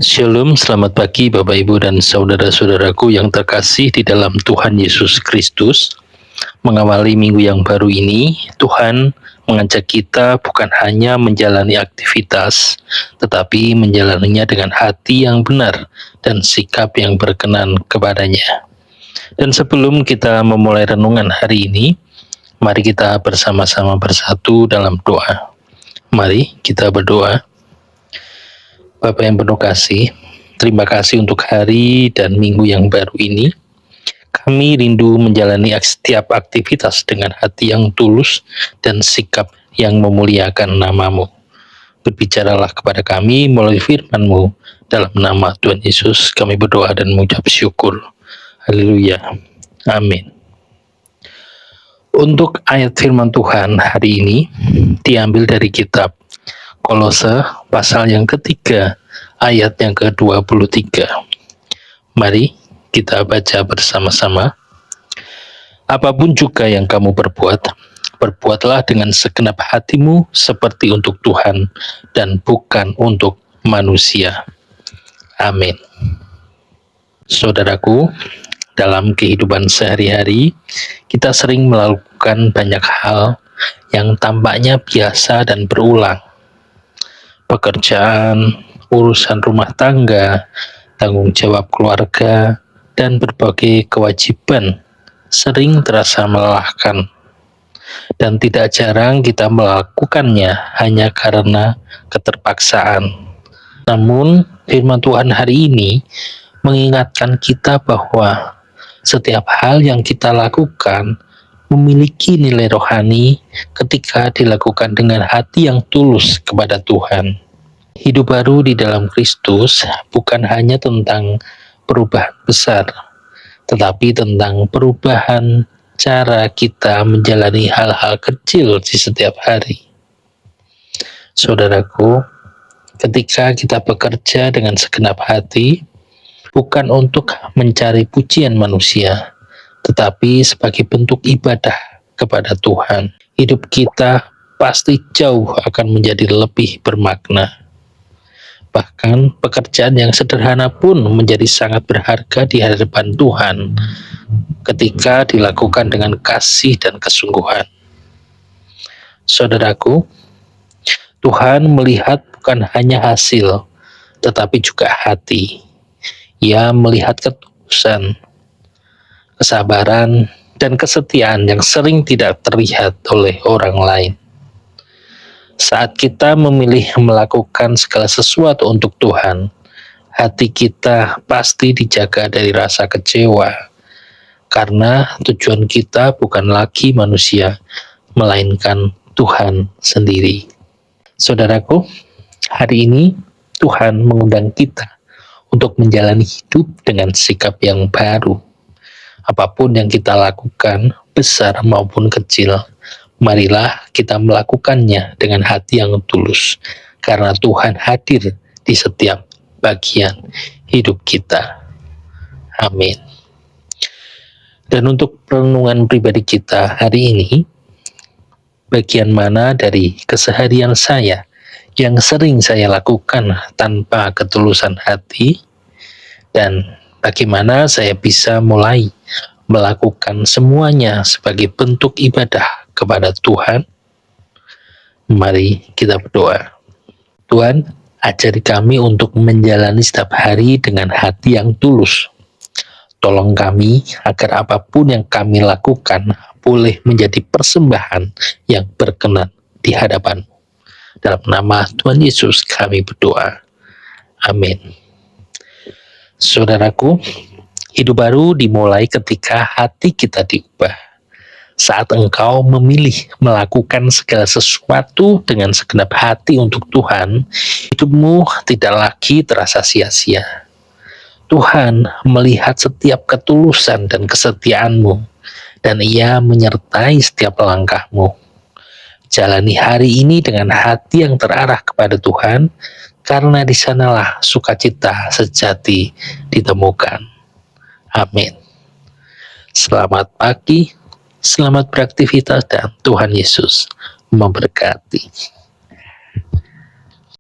Shalom, selamat pagi Bapak Ibu dan saudara-saudaraku yang terkasih di dalam Tuhan Yesus Kristus. Mengawali minggu yang baru ini, Tuhan mengajak kita bukan hanya menjalani aktivitas, tetapi menjalaninya dengan hati yang benar dan sikap yang berkenan kepadanya. Dan sebelum kita memulai renungan hari ini, mari kita bersama-sama bersatu dalam doa. Mari kita berdoa. Bapak yang penuh kasih, terima kasih untuk hari dan minggu yang baru ini. Kami rindu menjalani setiap aktivitas dengan hati yang tulus dan sikap yang memuliakan nama-Mu. Berbicaralah kepada kami melalui firman-Mu. Dalam nama Tuhan Yesus kami berdoa dan mengucap syukur. Haleluya. Amin. Untuk ayat firman Tuhan hari ini diambil dari kitab Kolose pasal yang ketiga ayat yang ke-23. Mari kita baca bersama-sama. Apapun juga yang kamu perbuat, perbuatlah dengan segenap hatimu seperti untuk Tuhan dan bukan untuk manusia. Amin. Saudaraku, dalam kehidupan sehari-hari, kita sering melakukan banyak hal yang tampaknya biasa dan berulang. Pekerjaan, urusan rumah tangga, tanggung jawab keluarga, dan berbagai kewajiban sering terasa melelahkan. Dan tidak jarang kita melakukannya hanya karena keterpaksaan. Namun, firman Tuhan hari ini mengingatkan kita bahwa setiap hal yang kita lakukan memiliki nilai rohani ketika dilakukan dengan hati yang tulus kepada Tuhan. Hidup baru di dalam Kristus bukan hanya tentang perubahan besar, tetapi tentang perubahan cara kita menjalani hal-hal kecil di setiap hari. Saudaraku, ketika kita bekerja dengan segenap hati, bukan untuk mencari pujian manusia, tetapi sebagai bentuk ibadah kepada Tuhan, hidup kita pasti jauh akan menjadi lebih bermakna. Bahkan pekerjaan yang sederhana pun menjadi sangat berharga di hadapan Tuhan ketika dilakukan dengan kasih dan kesungguhan. Saudaraku, Tuhan melihat bukan hanya hasil, tetapi juga hati. Ia melihat ketulusan, kesabaran, dan kesetiaan yang sering tidak terlihat oleh orang lain. Saat kita memilih melakukan segala sesuatu untuk Tuhan, hati kita pasti dijaga dari rasa kecewa, karena tujuan kita bukan lagi manusia, melainkan Tuhan sendiri. Saudaraku, hari ini Tuhan mengundang kita untuk menjalani hidup dengan sikap yang baru. Apapun yang kita lakukan, besar maupun kecil, marilah kita melakukannya dengan hati yang tulus, karena Tuhan hadir di setiap bagian hidup kita. Amin. Dan untuk renungan pribadi kita hari ini, bagian mana dari keseharian saya yang sering saya lakukan tanpa ketulusan hati, dan bagaimana saya bisa mulai melakukan semuanya sebagai bentuk ibadah kepada Tuhan. Mari kita berdoa. Tuhan, ajari kami untuk menjalani setiap hari dengan hati yang tulus. Tolong kami agar apapun yang kami lakukan boleh menjadi persembahan yang berkenan di hadapan. Dalam nama Tuhan Yesus kami berdoa. Amin. Saudaraku, hidup baru dimulai ketika hati kita diubah. Saat engkau memilih melakukan segala sesuatu dengan segenap hati untuk Tuhan, hidupmu tidak lagi terasa sia-sia. Tuhan melihat setiap ketulusan dan kesetiaanmu, dan Ia menyertai setiap langkahmu. Jalani hari ini dengan hati yang terarah kepada Tuhan, karena di sanalah sukacita sejati ditemukan. Amin. Selamat pagi, selamat beraktivitas, dan Tuhan Yesus memberkati.